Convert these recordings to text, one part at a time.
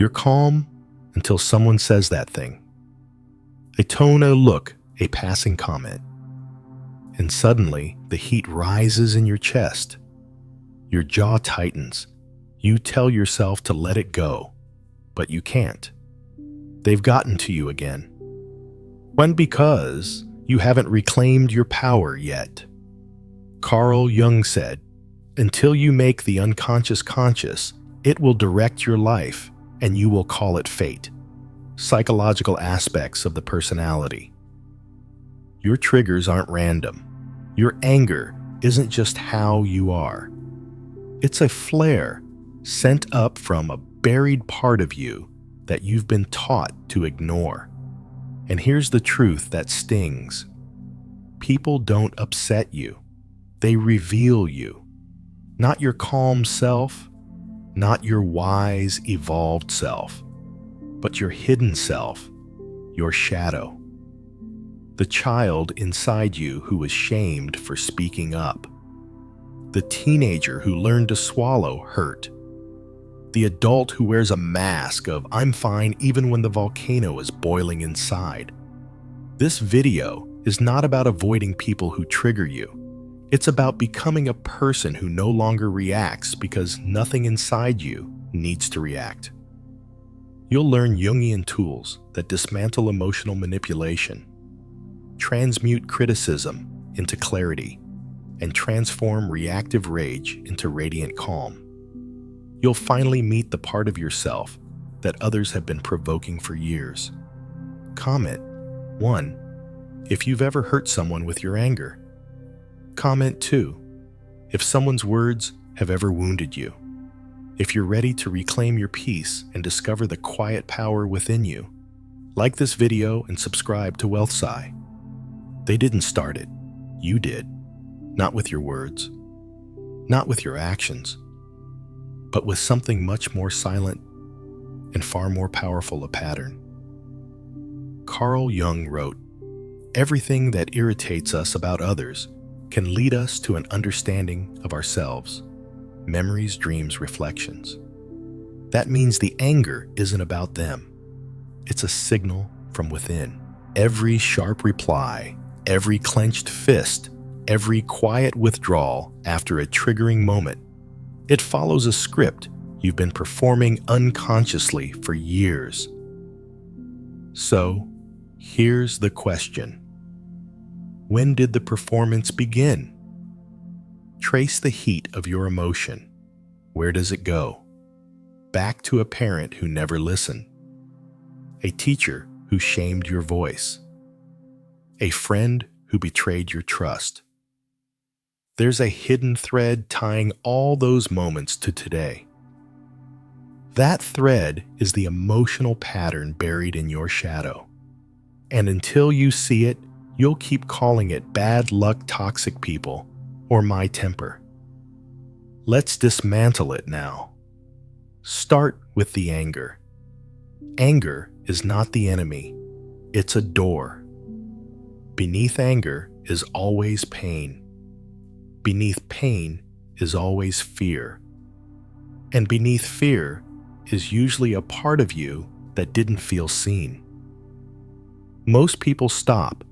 You're calm until someone says that thing. A tone, a look, a passing comment. And suddenly, the heat rises in your chest. Your jaw tightens. You tell yourself to let it go, but you can't. They've gotten to you again. When? Because you haven't reclaimed your power yet. Carl Jung said, "Until you make the unconscious conscious, it will direct your life, and you will call it fate." Psychological aspects of the personality. Your triggers aren't random. Your anger isn't just how you are. It's a flare sent up from a buried part of you that you've been taught to ignore. And here's the truth that stings. People don't upset you. They reveal you. Not your calm self, not your wise, evolved self, but your hidden self, your shadow. The child inside you who was shamed for speaking up. The teenager who learned to swallow hurt. The adult who wears a mask of "I'm fine" even when the volcano is boiling inside. This video is not about avoiding people who trigger you. It's about becoming a person who no longer reacts because nothing inside you needs to react. You'll learn Jungian tools that dismantle emotional manipulation, transmute criticism into clarity, and transform reactive rage into radiant calm. You'll finally meet the part of yourself that others have been provoking for years. Comment 1. If you've ever hurt someone with your anger. Comment 2. If someone's words have ever wounded you. If you're ready to reclaim your peace and discover the quiet power within you, like this video and subscribe to Wealthsci. They didn't start it. You did. Not with your words, not with your actions, but with something much more silent and far more powerful, a pattern. Carl Jung wrote, "Everything that irritates us about others can lead us to an understanding of ourselves, memories, dreams, reflections." That means the anger isn't about them. It's a signal from within. Every sharp reply, every clenched fist, every quiet withdrawal after a triggering moment, it follows a script you've been performing unconsciously for years. So, here's the question. When did the performance begin? Trace the heat of your emotion. Where does it go? Back to a parent who never listened, a teacher who shamed your voice, a friend who betrayed your trust. There's a hidden thread tying all those moments to today. That thread is the emotional pattern buried in your shadow. And until you see it, you'll keep calling it bad luck, toxic people, or my temper. Let's dismantle it now. Start with the anger. Anger is not the enemy. It's a door. Beneath anger is always pain. Beneath pain is always fear. And beneath fear is usually a part of you that didn't feel seen. Most people stop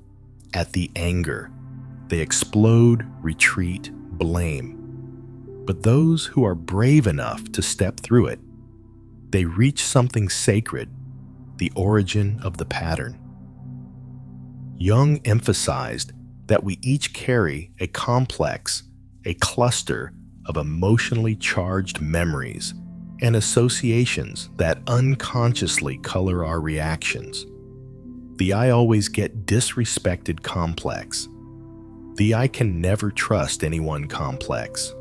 at the anger. They explode, retreat, blame. But those who are brave enough to step through it, they reach something sacred, the origin of the pattern. Jung emphasized that we each carry a complex, a cluster of emotionally charged memories and associations that unconsciously color our reactions. The "I always get disrespected" complex. The "I can never trust anyone" complex.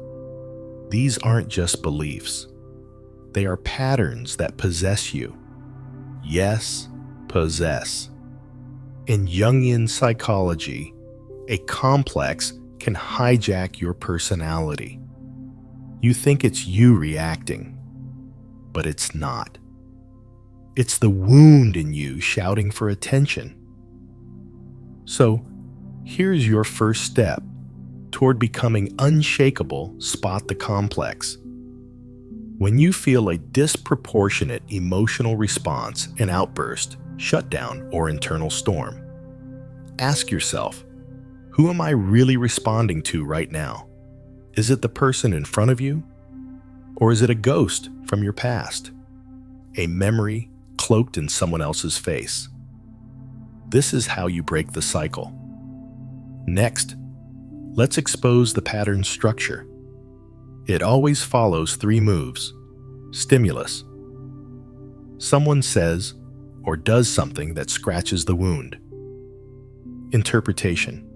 These aren't just beliefs. They are patterns that possess you. Yes, possess. In Jungian psychology, a complex can hijack your personality. You think it's you reacting, but it's not. It's the wound in you shouting for attention. So, here's your first step toward becoming unshakable. Spot the complex. When you feel a disproportionate emotional response, an outburst, shutdown, or internal storm, ask yourself, who am I really responding to right now? Is it the person in front of you? Or is it a ghost from your past? A memory cloaked in someone else's face? This is how you break the cycle. Next, let's expose the pattern structure. It always follows 3 moves. Stimulus. Someone says or does something that scratches the wound. Interpretation.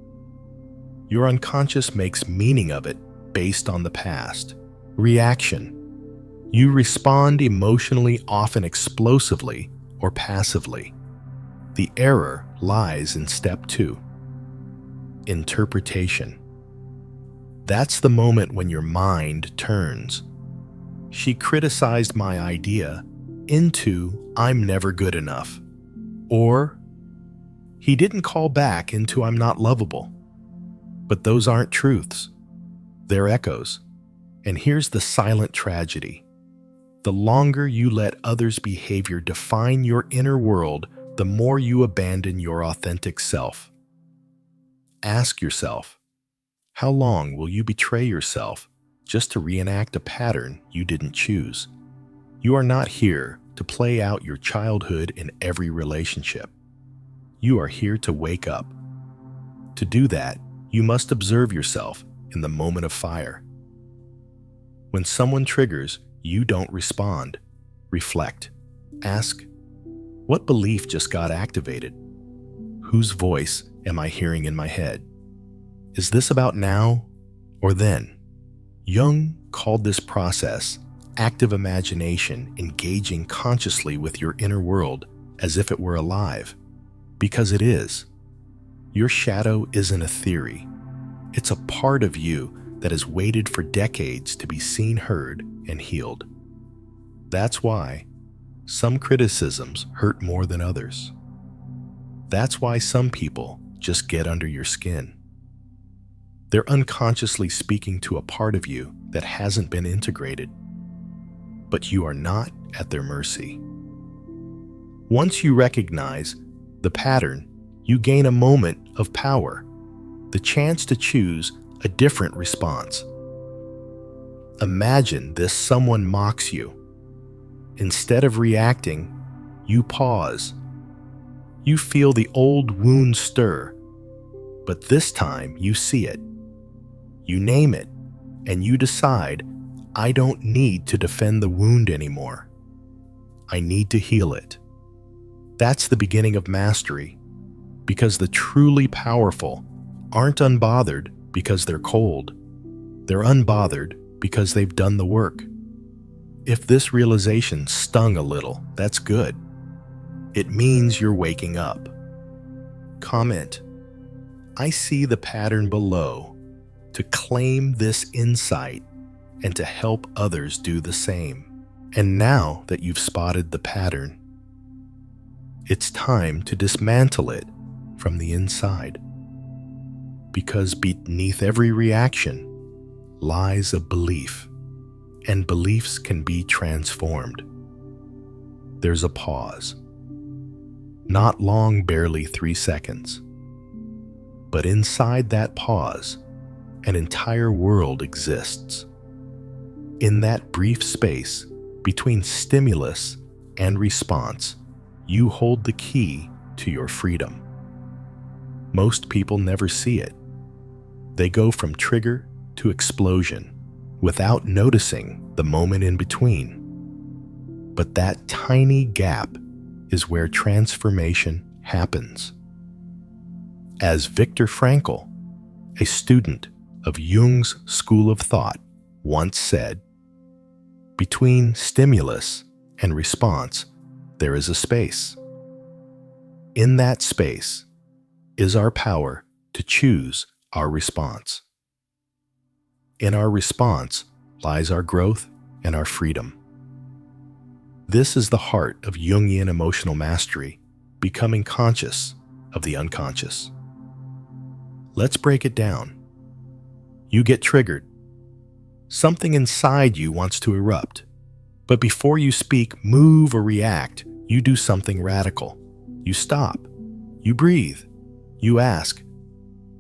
Your unconscious makes meaning of it based on the past. Reaction. You respond emotionally, often explosively or passively. The error lies in step 2. Interpretation. That's the moment when your mind turns. She criticized my idea into I'm never good enough. Or he didn't call back into I'm not lovable. But those aren't truths. They're echoes. And here's the silent tragedy. The longer you let others' behavior define your inner world, the more you abandon your authentic self. Ask yourself, how long will you betray yourself just to reenact a pattern you didn't choose? You are not here to play out your childhood in every relationship. You are here to wake up. To do that, you must observe yourself in the moment of fire. When someone triggers, you don't respond. Reflect. Ask, what belief just got activated? Whose voice am I hearing in my head? Is this about now or then? Jung called this process active imagination, engaging consciously with your inner world as if it were alive. Because it is. Your shadow isn't a theory. It's a part of you that has waited for decades to be seen, heard, and healed. That's why some criticisms hurt more than others. That's why some people just get under your skin. They're unconsciously speaking to a part of you that hasn't been integrated. But you are not at their mercy. Once you recognize the pattern, you gain a moment of power, the chance to choose a different response. Imagine this: someone mocks you. Instead of reacting, you pause. You feel the old wound stir, but this time you see it. You name it, and you decide, I don't need to defend the wound anymore. I need to heal it. That's the beginning of mastery, because the truly powerful aren't unbothered because they're cold. They're unbothered because they've done the work. If this realization stung a little, that's good. It means you're waking up. Comment, I see the pattern below, to claim this insight and to help others do the same. And now that you've spotted the pattern, it's time to dismantle it from the inside. Because beneath every reaction lies a belief, and beliefs can be transformed. There's a pause. Not long, barely 3 seconds. But inside that pause, an entire world exists. In that brief space between stimulus and response, you hold the key to your freedom. Most people never see it. They go from trigger to explosion without noticing the moment in between. But that tiny gap is where transformation happens. As Viktor Frankl, a student of Jung's school of thought, once said, between stimulus and response, there is a space. In that space is our power to choose our response. In our response lies our growth and our freedom. This is the heart of Jungian emotional mastery, becoming conscious of the unconscious. Let's break it down. You get triggered. Something inside you wants to erupt. But before you speak, move, or react, you do something radical. You stop. You breathe. You ask,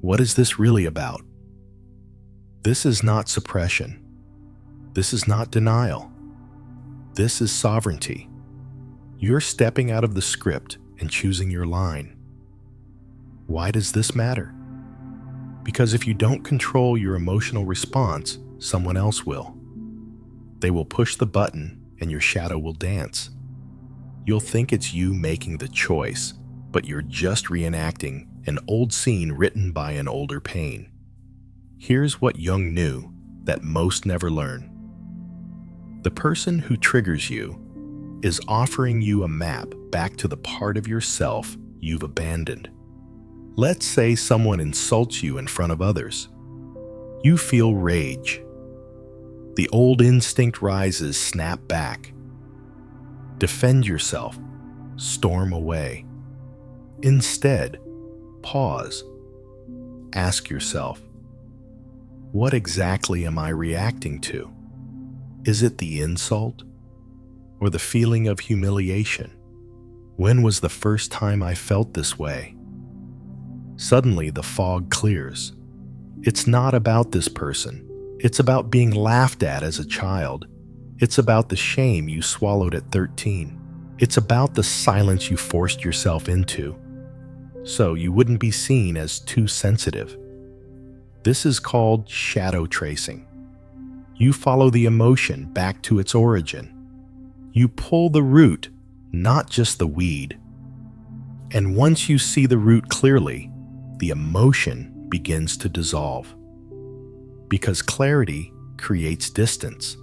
what is this really about? This is not suppression. This is not denial. This is sovereignty. You're stepping out of the script and choosing your line. Why does this matter? Because if you don't control your emotional response, someone else will. They will push the button and your shadow will dance. You'll think it's you making the choice, but you're just reenacting an old scene written by an older pain. Here's what Jung knew that most never learn. The person who triggers you is offering you a map back to the part of yourself you've abandoned. Let's say someone insults you in front of others. You feel rage. The old instinct rises, snap back. Defend yourself, storm away. Instead, pause. Ask yourself, what exactly am I reacting to? Is it the insult or the feeling of humiliation? When was the first time I felt this way? Suddenly, the fog clears. It's not about this person. It's about being laughed at as a child. It's about the shame you swallowed at 13. It's about the silence you forced yourself into, so you wouldn't be seen as too sensitive. This is called shadow tracing. You follow the emotion back to its origin. You pull the root, not just the weed. And once you see the root clearly, the emotion begins to dissolve. Because clarity creates distance,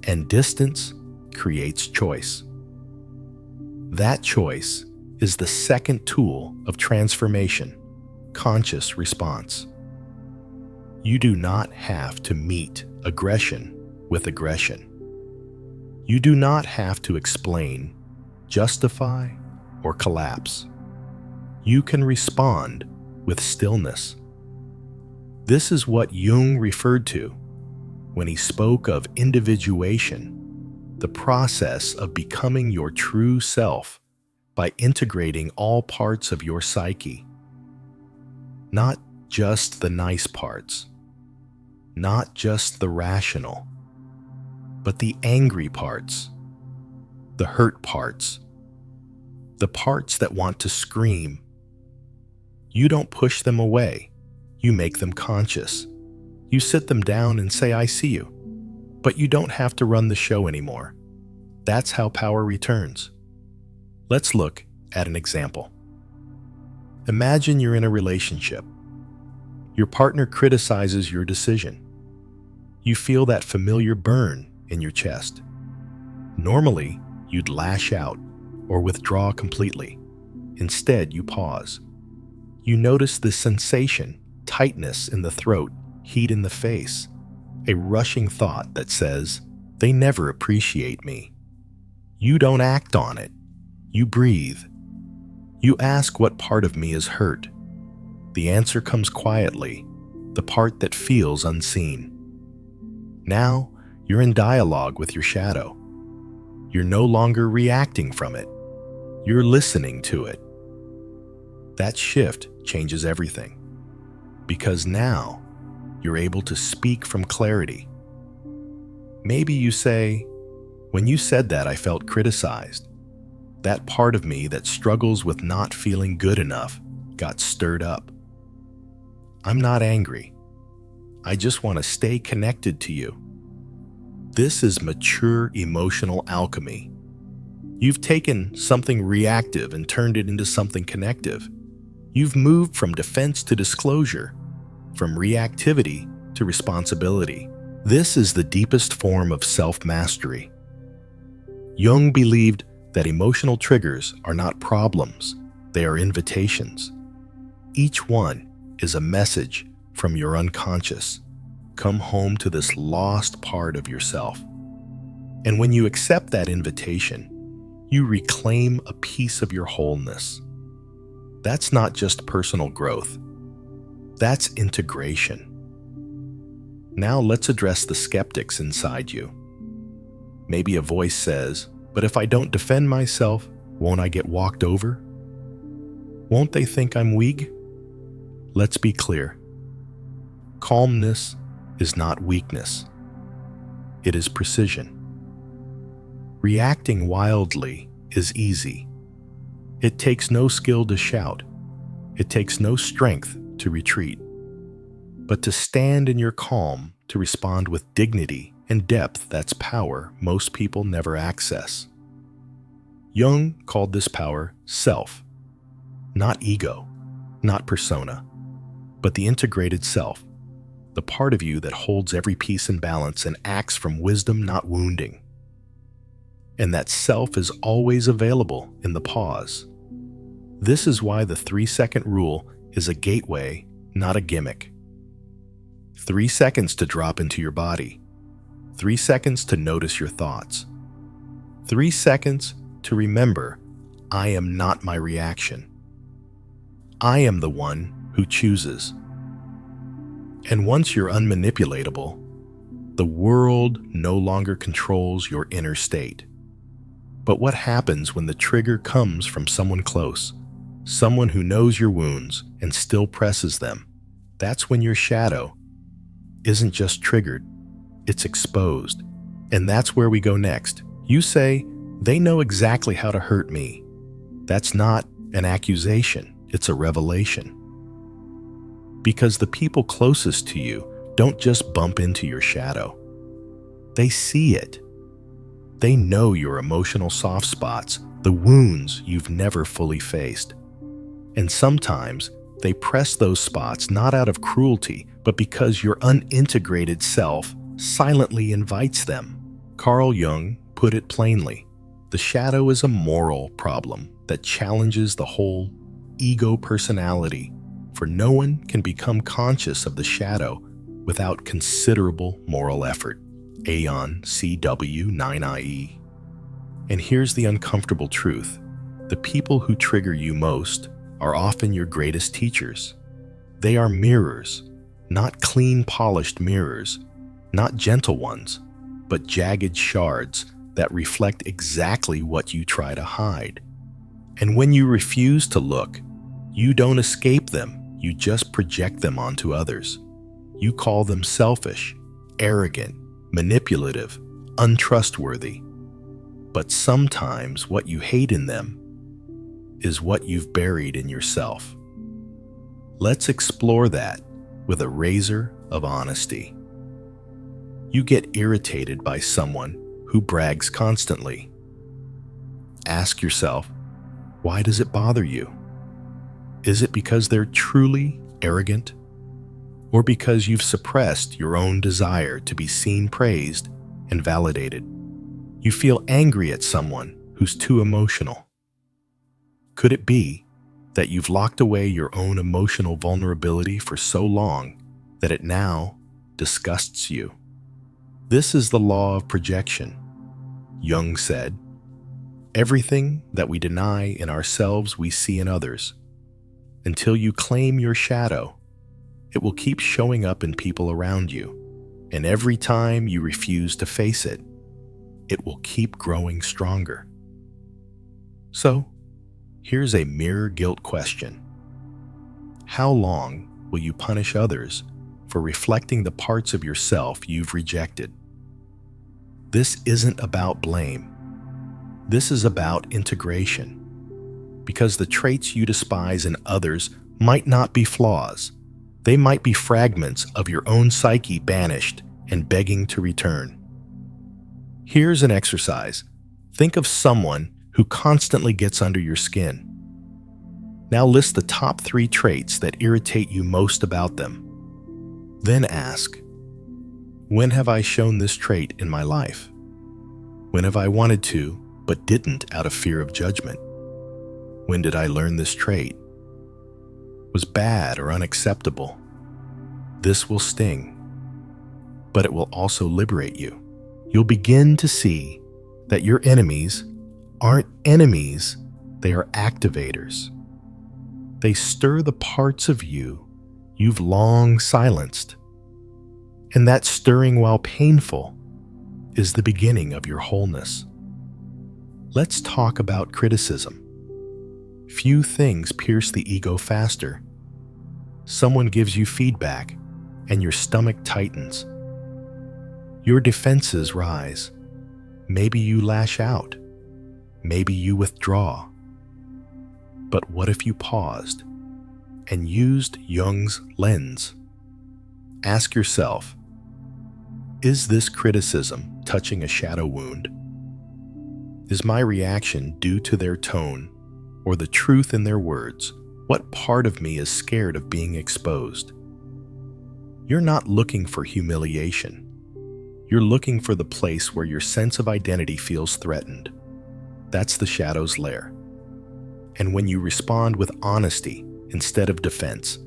and distance creates choice. That choice is the second tool of transformation, conscious response. You do not have to meet aggression with aggression. You do not have to explain, justify, or collapse. You can respond with stillness. This is what Jung referred to when he spoke of individuation, the process of becoming your true self by integrating all parts of your psyche. Not just the nice parts, not just the rational, but the angry parts, the hurt parts, the parts that want to scream. You don't push them away. You make them conscious. You sit them down and say, I see you. But you don't have to run the show anymore. That's how power returns. Let's look at an example. Imagine you're in a relationship. Your partner criticizes your decision. You feel that familiar burn in your chest. Normally, you'd lash out or withdraw completely. Instead, you pause. You notice the sensation, tightness in the throat, heat in the face, a rushing thought that says, they never appreciate me. You don't act on it. You breathe. You ask what part of me is hurt. The answer comes quietly, the part that feels unseen. Now, you're in dialogue with your shadow. You're no longer reacting from it. You're listening to it. That shift changes everything, because now you're able to speak from clarity. Maybe you say, when you said that, I felt criticized. That part of me that struggles with not feeling good enough got stirred up. I'm not angry. I just want to stay connected to you. This is mature emotional alchemy. You've taken something reactive and turned it into something connective. You've moved from defense to disclosure, from reactivity to responsibility. This is the deepest form of self-mastery. Jung believed that emotional triggers are not problems, they are invitations. Each one is a message from your unconscious. Come home to this lost part of yourself. And when you accept that invitation, you reclaim a piece of your wholeness. That's not just personal growth. That's integration. Now let's address the skeptics inside you. Maybe a voice says, "But if I don't defend myself, won't I get walked over? Won't they think I'm weak?" Let's be clear. Calmness is not weakness. It is precision. Reacting wildly is easy. It takes no skill to shout. It takes no strength to retreat. But to stand in your calm, to respond with dignity and depth, that's power most people never access. Jung called this power self, not ego, not persona, but the integrated self, the part of you that holds every piece in balance and acts from wisdom, not wounding. And that self is always available in the pause. This is why the 3-second rule is a gateway, not a gimmick. 3 seconds to drop into your body. 3 seconds to notice your thoughts. 3 seconds to remember, I am not my reaction. I am the one who chooses. And once you're unmanipulatable, the world no longer controls your inner state. But what happens when the trigger comes from someone close, someone who knows your wounds and still presses them? That's when your shadow isn't just triggered, it's exposed. And that's where we go next. You say, they know exactly how to hurt me. That's not an accusation, it's a revelation. Because the people closest to you don't just bump into your shadow. They see it. They know your emotional soft spots, the wounds you've never fully faced. And sometimes they press those spots not out of cruelty, but because your unintegrated self silently invites them. Carl Jung put it plainly, the shadow is a moral problem that challenges the whole ego personality, for no one can become conscious of the shadow without considerable moral effort. Aeon CW 9IE. And here's the uncomfortable truth. The people who trigger you most are often your greatest teachers. They are mirrors, not clean polished mirrors, not gentle ones, but jagged shards that reflect exactly what you try to hide. And when you refuse to look, you don't escape them, you just project them onto others. You call them selfish, arrogant, manipulative, untrustworthy. But sometimes what you hate in them is what you've buried in yourself. Let's explore that with a razor of honesty. You get irritated by someone who brags constantly. Ask yourself, why does it bother you? Is it because they're truly arrogant? Or because you've suppressed your own desire to be seen, praised, and validated? You feel angry at someone who's too emotional. Could it be that you've locked away your own emotional vulnerability for so long that it now disgusts you? This is the law of projection. Jung said, everything that we deny in ourselves we see in others. Until you claim your shadow, it will keep showing up in people around you, and every time you refuse to face it, it will keep growing stronger. So, here's a mirror guilt question. How long will you punish others for reflecting the parts of yourself you've rejected? This isn't about blame. This is about integration. Because the traits you despise in others might not be flaws. They might be fragments of your own psyche banished and begging to return. Here's an exercise. Think of someone who constantly gets under your skin. Now list the top 3 traits that irritate you most about them. Then ask, when have I shown this trait in my life? When have I wanted to, but didn't out of fear of judgment? When did I learn this trait? Was bad or unacceptable? This will sting, but it will also liberate you. You'll begin to see that your enemies aren't enemies, they are activators. They stir the parts of you you've long silenced. And that stirring, while painful, is the beginning of your wholeness. Let's talk about criticism. Few things pierce the ego faster. Someone gives you feedback, and your stomach tightens. Your defenses rise. Maybe you lash out. Maybe you withdraw. But what if you paused and used Jung's lens? Ask yourself, is this criticism touching a shadow wound? Is my reaction due to their tone or the truth in their words? What part of me is scared of being exposed? You're not looking for humiliation. You're looking for the place where your sense of identity feels threatened. That's the shadow's lair. And when you respond with honesty instead of defense,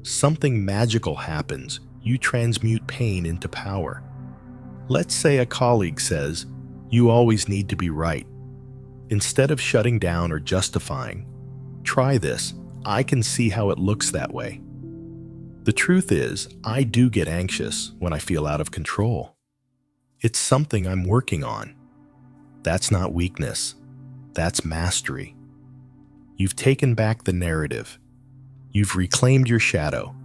something magical happens. You transmute pain into power. Let's say a colleague says, "You always need to be right." Instead of shutting down or justifying, try this. I can see how it looks that way. The truth is, I do get anxious when I feel out of control. It's something I'm working on. That's not weakness. That's mastery. You've taken back the narrative. You've reclaimed your shadow.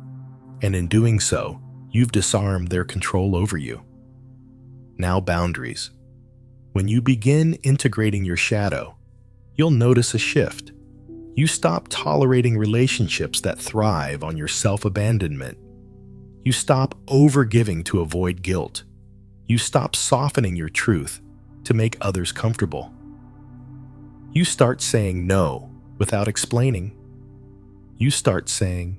And in doing so, you've disarmed their control over you. Now, boundaries. When you begin integrating your shadow, you'll notice a shift. You stop tolerating relationships that thrive on your self-abandonment. You stop overgiving to avoid guilt. You stop softening your truth to make others comfortable. You start saying no without explaining. You start saying,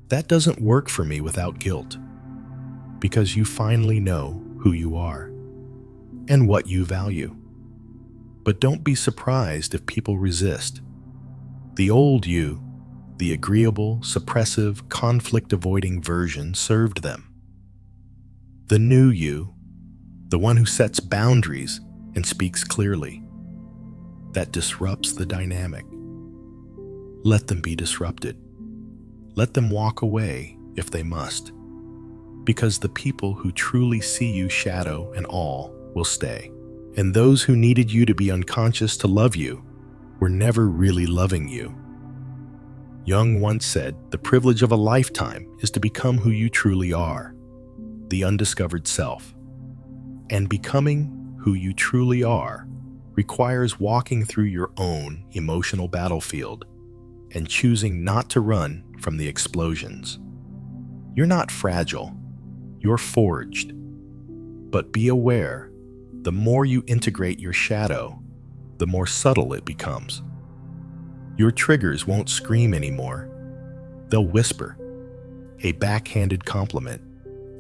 "That doesn't work for me," without guilt, because you finally know who you are and what you value. But don't be surprised if people resist. The old you, the agreeable, suppressive, conflict-avoiding version, served them. The new you, the one who sets boundaries and speaks clearly, that disrupts the dynamic. Let them be disrupted. Let them walk away if they must, because the people who truly see you, shadow and all, will stay. And those who needed you to be unconscious to love you were never really loving you. Jung once said, "The privilege of a lifetime is to become who you truly are, the undiscovered self." And becoming who you truly are requires walking through your own emotional battlefield and choosing not to run from the explosions. You're not fragile, you're forged. But be aware, the more you integrate your shadow, the more subtle it becomes. Your triggers won't scream anymore. They'll whisper. A backhanded compliment,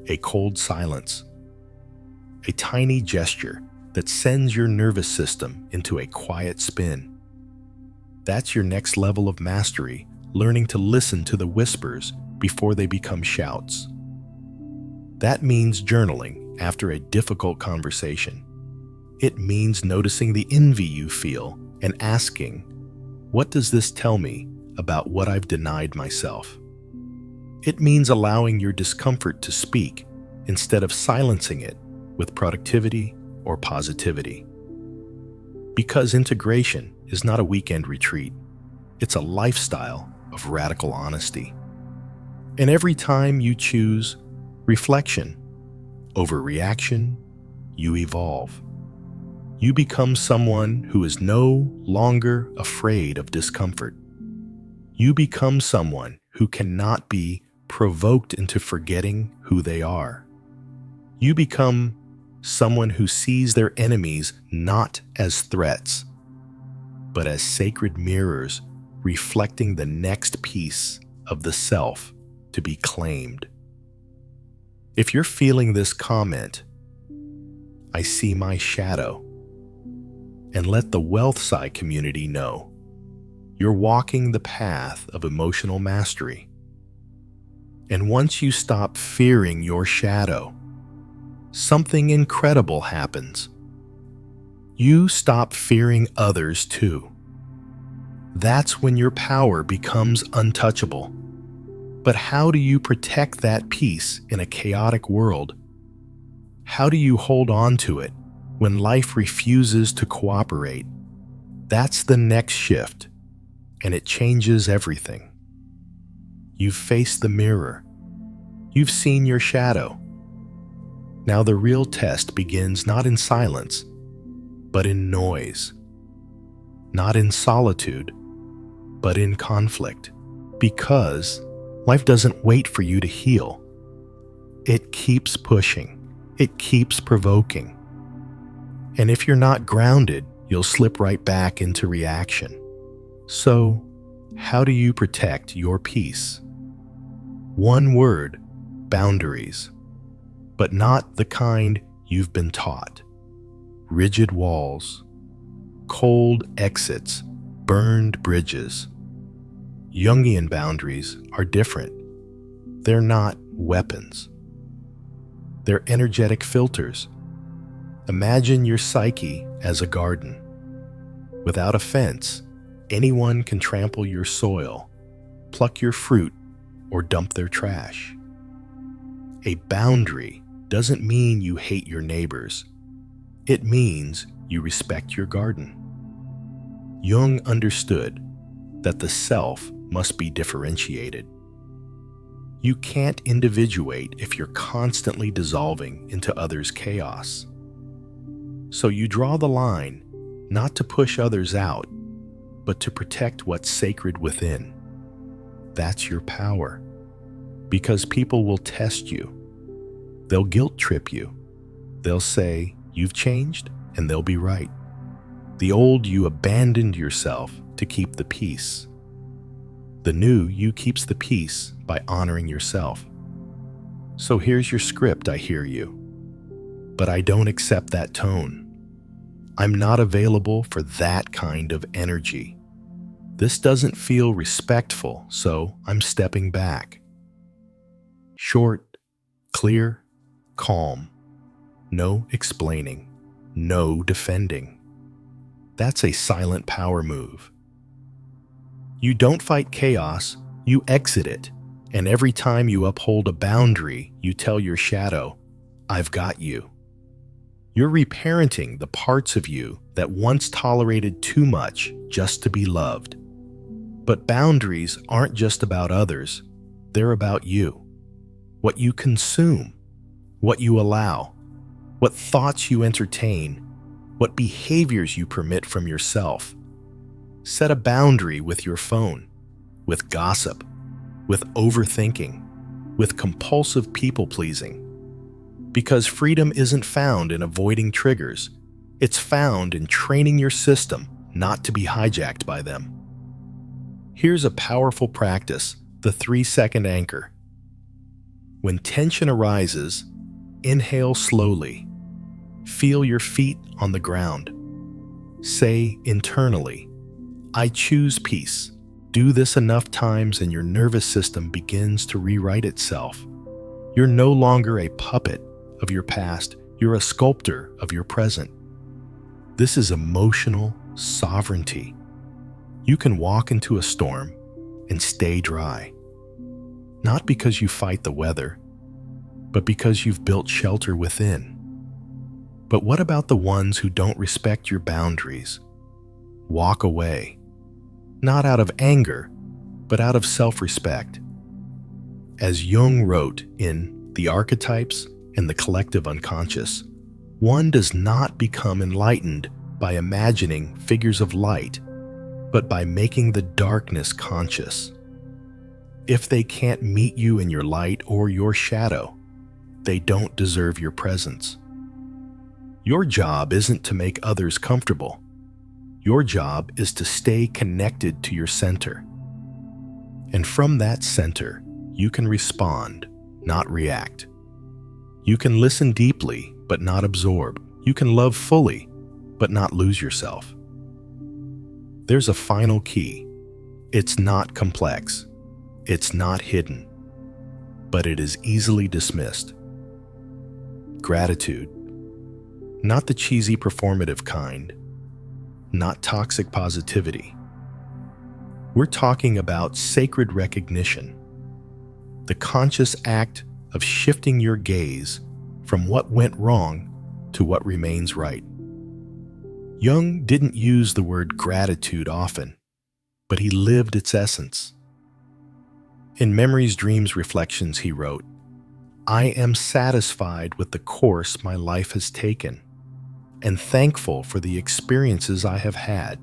a cold silence, a tiny gesture that sends your nervous system into a quiet spin. That's your next level of mastery, learning to listen to the whispers before they become shouts. That means journaling after a difficult conversation. It means noticing the envy you feel and asking, "What does this tell me about what I've denied myself?" It means allowing your discomfort to speak instead of silencing it with productivity or positivity. Because integration is not a weekend retreat. It's a lifestyle of radical honesty. And every time you choose reflection over reaction, you evolve. You become someone who is no longer afraid of discomfort. You become someone who cannot be provoked into forgetting who they are. You become someone who sees their enemies not as threats, but as sacred mirrors reflecting the next piece of the self to be claimed. If you're feeling this comment, "I see my shadow," and let the Wealth Side community know you're walking the path of emotional mastery. And once you stop fearing your shadow, something incredible happens. You stop fearing others too. That's when your power becomes untouchable. But how do you protect that peace in a chaotic world? How do you hold on to it When life refuses to cooperate, that's the next shift, and it changes everything. You've faced the mirror. You've seen your shadow. Now the real test begins not in silence, but in noise. Not in solitude, but in conflict. Because life doesn't wait for you to heal. It keeps pushing. It keeps provoking. And if you're not grounded, you'll slip right back into reaction. So, how do you protect your peace? One word: boundaries. But not the kind you've been taught. Rigid walls, cold exits, burned bridges. Jungian boundaries are different. They're not weapons. They're energetic filters. Imagine your psyche as a garden. Without a fence, anyone can trample your soil, pluck your fruit, or dump their trash. A boundary doesn't mean you hate your neighbors. It means you respect your garden. Jung understood that the self must be differentiated. You can't individuate if you're constantly dissolving into others' chaos. So you draw the line, not to push others out, but to protect what's sacred within. That's your power. Because people will test you. They'll guilt trip you. They'll say, "You've changed," and they'll be right. The old you abandoned yourself to keep the peace. The new you keeps the peace by honoring yourself. So here's your script, I hear you. But I don't accept that tone. I'm not available for that kind of energy. This doesn't feel respectful, so I'm stepping back. Short, clear, calm. No explaining. No defending. That's a silent power move. You don't fight chaos, you exit it. And every time you uphold a boundary, you tell your shadow, "I've got you." You're reparenting the parts of you that once tolerated too much just to be loved. But boundaries aren't just about others, they're about you. What you consume, what you allow, what thoughts you entertain, what behaviors you permit from yourself. Set a boundary with your phone, with gossip, with overthinking, with compulsive people-pleasing. Because freedom isn't found in avoiding triggers, it's found in training your system not to be hijacked by them. Here's a powerful practice, the 3-second anchor. When tension arises, inhale slowly. Feel your feet on the ground. Say internally, "I choose peace." Do this enough times and your nervous system begins to rewrite itself. You're no longer a puppet of your past, you're a sculptor of your present. This is emotional sovereignty. You can walk into a storm and stay dry. Not because you fight the weather, but because you've built shelter within. But what about the ones who don't respect your boundaries? Walk away. Not out of anger, but out of self-respect. As Jung wrote in The Archetypes and the Collective Unconscious, one does not become enlightened by imagining figures of light, but by making the darkness conscious. If they can't meet you in your light or your shadow, they don't deserve your presence. Your job isn't to make others comfortable. Your job is to stay connected to your center. And from that center, you can respond, not react. You can listen deeply, but not absorb. You can love fully, but not lose yourself. There's a final key. It's not complex. It's not hidden. But it is easily dismissed. Gratitude. Not the cheesy performative kind. Not toxic positivity. We're talking about sacred recognition. The conscious act of shifting your gaze from what went wrong to what remains right. Jung didn't use the word gratitude often, but he lived its essence. In Memories, Dreams, Reflections, he wrote, "I am satisfied with the course my life has taken and thankful for the experiences I have had.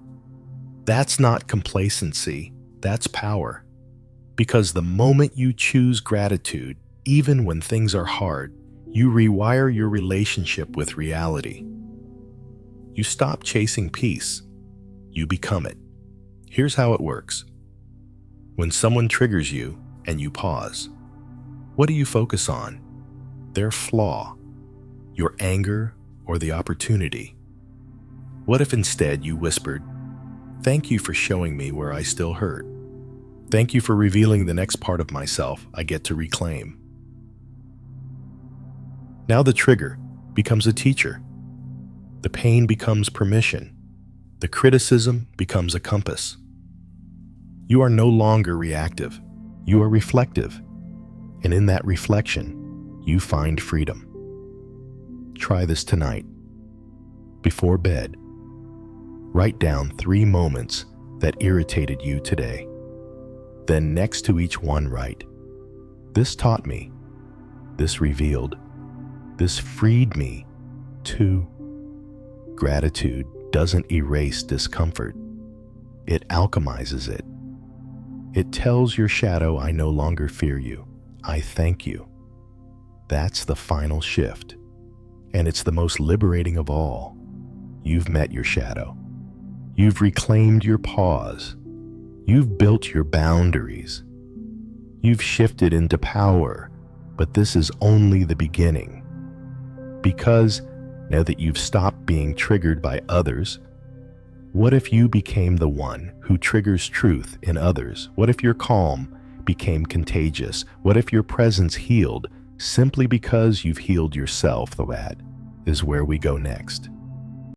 That's not complacency, that's power. Because the moment you choose gratitude, even when things are hard, you rewire your relationship with reality. You stop chasing peace, you become it." Here's how it works. When someone triggers you and you pause, what do you focus on? Their flaw, your anger, or the opportunity? What if instead you whispered, "Thank you for showing me where I still hurt. Thank you for revealing the next part of myself I get to reclaim." Now the trigger becomes a teacher. The pain becomes permission. The criticism becomes a compass. You are no longer reactive. You are reflective. And in that reflection, you find freedom. Try this tonight. Before bed, write down 3 moments that irritated you today. Then next to each one write, "This taught me. This revealed. This freed me to." Gratitude doesn't erase discomfort. It alchemizes it. It tells your shadow, "I no longer fear you. I thank you." That's the final shift. And it's the most liberating of all. You've met your shadow. You've reclaimed your pause. You've built your boundaries. You've shifted into power, but this is only the beginning. Because now that you've stopped being triggered by others, what if you became the one who triggers truth in others? What if your calm became contagious? What if your presence healed simply because you've healed yourself? That is where we go next.